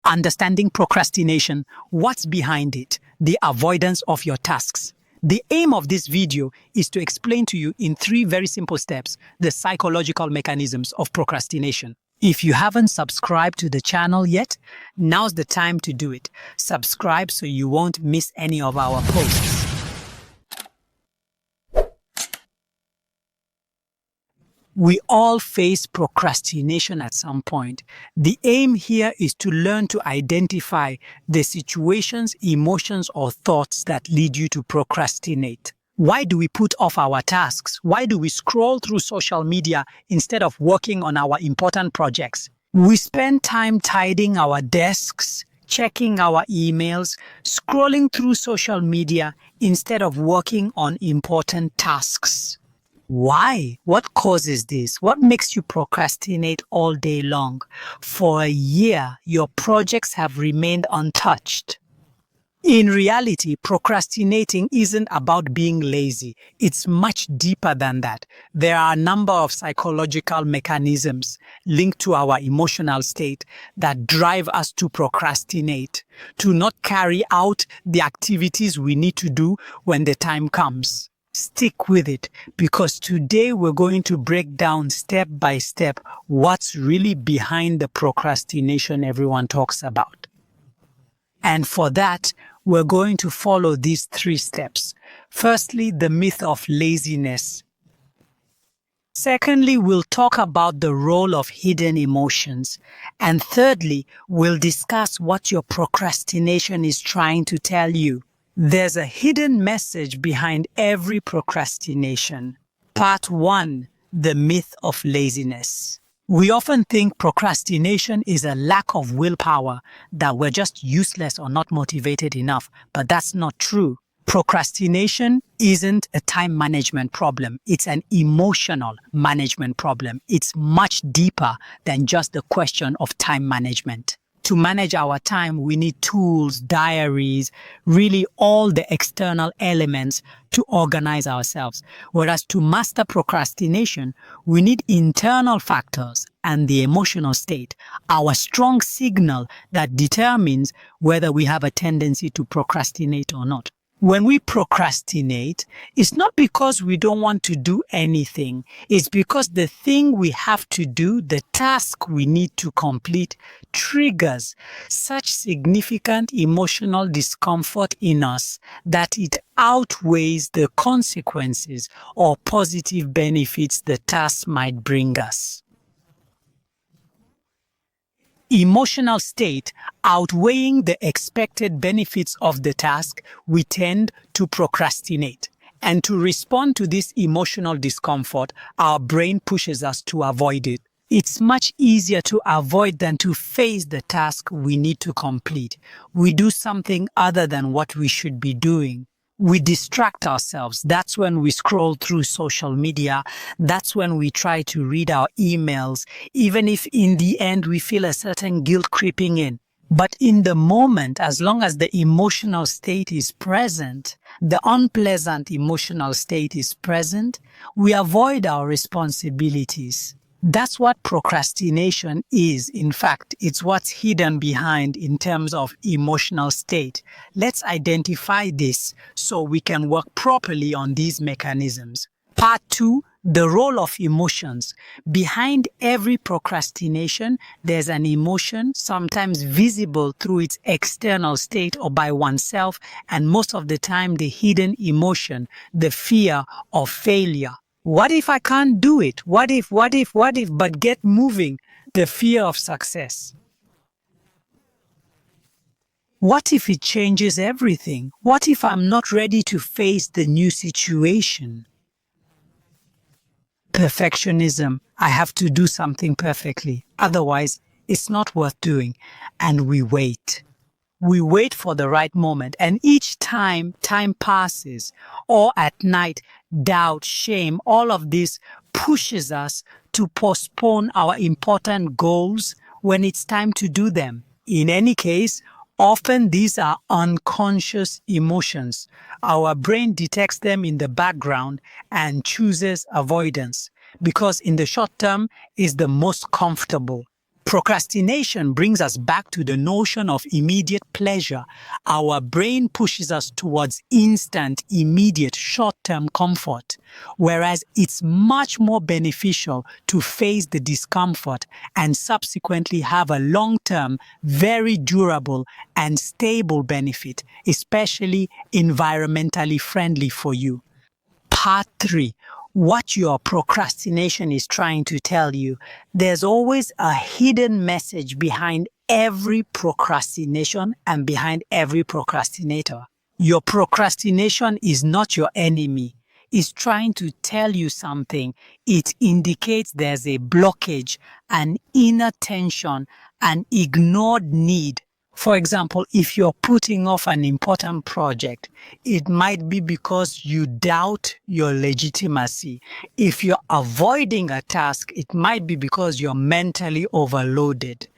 Understanding procrastination, what's behind it, the avoidance of your tasks. The aim of this video is to explain to you in 3 very simple steps the psychological mechanisms of procrastination. If you haven't subscribed to the channel yet, now's the time to do it. Subscribe so you won't miss any of our posts. We all face procrastination at some point. The aim here is to learn to identify the situations, emotions, or thoughts that lead you to procrastinate. Why do we put off our tasks? Why do we scroll through social media instead of working on our important projects? We spend time tidying our desks, checking our emails, scrolling through social media instead of working on important tasks. Why? What causes this? What makes you procrastinate all day long? For a year, your projects have remained untouched. In reality, procrastinating isn't about being lazy. It's much deeper than that. There are a number of psychological mechanisms linked to our emotional state that drive us to procrastinate, to not carry out the activities we need to do when the time comes. Stick with it, because today we're going to break down step by step what's really behind the procrastination everyone talks about. And for that, we're going to follow these 3 steps. Firstly, the myth of laziness. Secondly, we'll talk about the role of hidden emotions. And thirdly, we'll discuss what your procrastination is trying to tell you. There's a hidden message behind every procrastination. Part 1, the myth of laziness. We often think procrastination is a lack of willpower, that we're just useless or not motivated enough, but that's not true. Procrastination isn't a time management problem. It's an emotional management problem. It's much deeper than just the question of time management. To manage our time, we need tools, diaries, really all the external elements to organize ourselves. Whereas to master procrastination, we need internal factors and the emotional state, our strong signal that determines whether we have a tendency to procrastinate or not. When we procrastinate, it's not because we don't want to do anything. It's because the thing we have to do, the task we need to complete, triggers such significant emotional discomfort in us that it outweighs the consequences or positive benefits the task might bring us. Emotional state outweighing the expected benefits of the task, we tend to procrastinate. And to respond to this emotional discomfort, our brain pushes us to avoid it. It's much easier to avoid than to face the task we need to complete. We do something other than what we should be doing. We distract ourselves. That's when we scroll through social media. That's when we try to read our emails, even if in the end we feel a certain guilt creeping in. But in the moment, as long as the emotional state is present, the unpleasant emotional state is present, we avoid our responsibilities. That's what procrastination is. In fact, it's what's hidden behind in terms of emotional state. Let's identify this so we can work properly on these mechanisms. Part 2, the role of emotions. Behind every procrastination, there's an emotion, sometimes visible through its external state or by oneself, and most of the time the hidden emotion, the fear of failure. What if I can't do it? What if, but get moving, the fear of success. What if it changes everything? What if I'm not ready to face the new situation? Perfectionism. I have to do something perfectly. Otherwise, it's not worth doing. And we wait. We wait for the right moment, and each time passes, or at night, doubt, shame, all of this pushes us to postpone our important goals when it's time to do them. In any case, often these are unconscious emotions. Our brain detects them in the background and chooses avoidance because in the short term is the most comfortable. Procrastination brings us back to the notion of immediate pleasure. Our brain pushes us towards instant, immediate, short-term comfort, whereas it's much more beneficial to face the discomfort and subsequently have a long-term, very durable and stable benefit, especially environmentally friendly for you. Part 3. What your procrastination is trying to tell you. There's always a hidden message behind every procrastination and behind every procrastinator. Your procrastination is not your enemy. It's trying to tell you something. It indicates there's a blockage, an inner tension, an ignored need. For example, if you're putting off an important project, it might be because you doubt your legitimacy. If you're avoiding a task, it might be because you're mentally overloaded.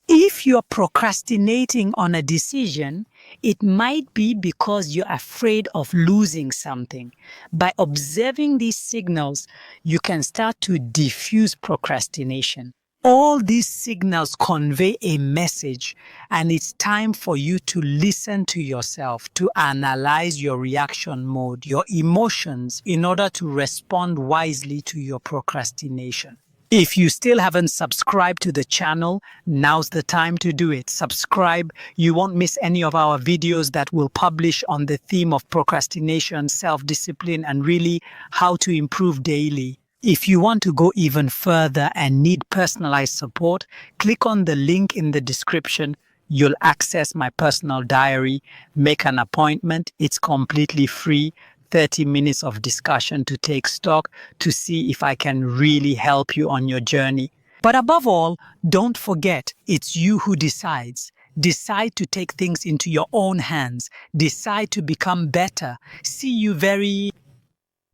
If you're procrastinating on a decision, it might be because you're afraid of losing something. By observing these signals, you can start to diffuse procrastination. All these signals convey a message, and it's time for you to listen to yourself, to analyze your reaction mode, your emotions, in order to respond wisely to your procrastination. If you still haven't subscribed to the channel, now's the time to do it. Subscribe. You won't miss any of our videos that we'll publish on the theme of procrastination, self-discipline, and really how to improve daily. If you want to go even further and need personalized support, click on the link in the description. You'll access my personal diary, make an appointment. It's completely free. 30 minutes of discussion to take stock to see if I can really help you on your journey. But above all, don't forget, it's you who decides. Decide to take things into your own hands. Decide to become better. See you very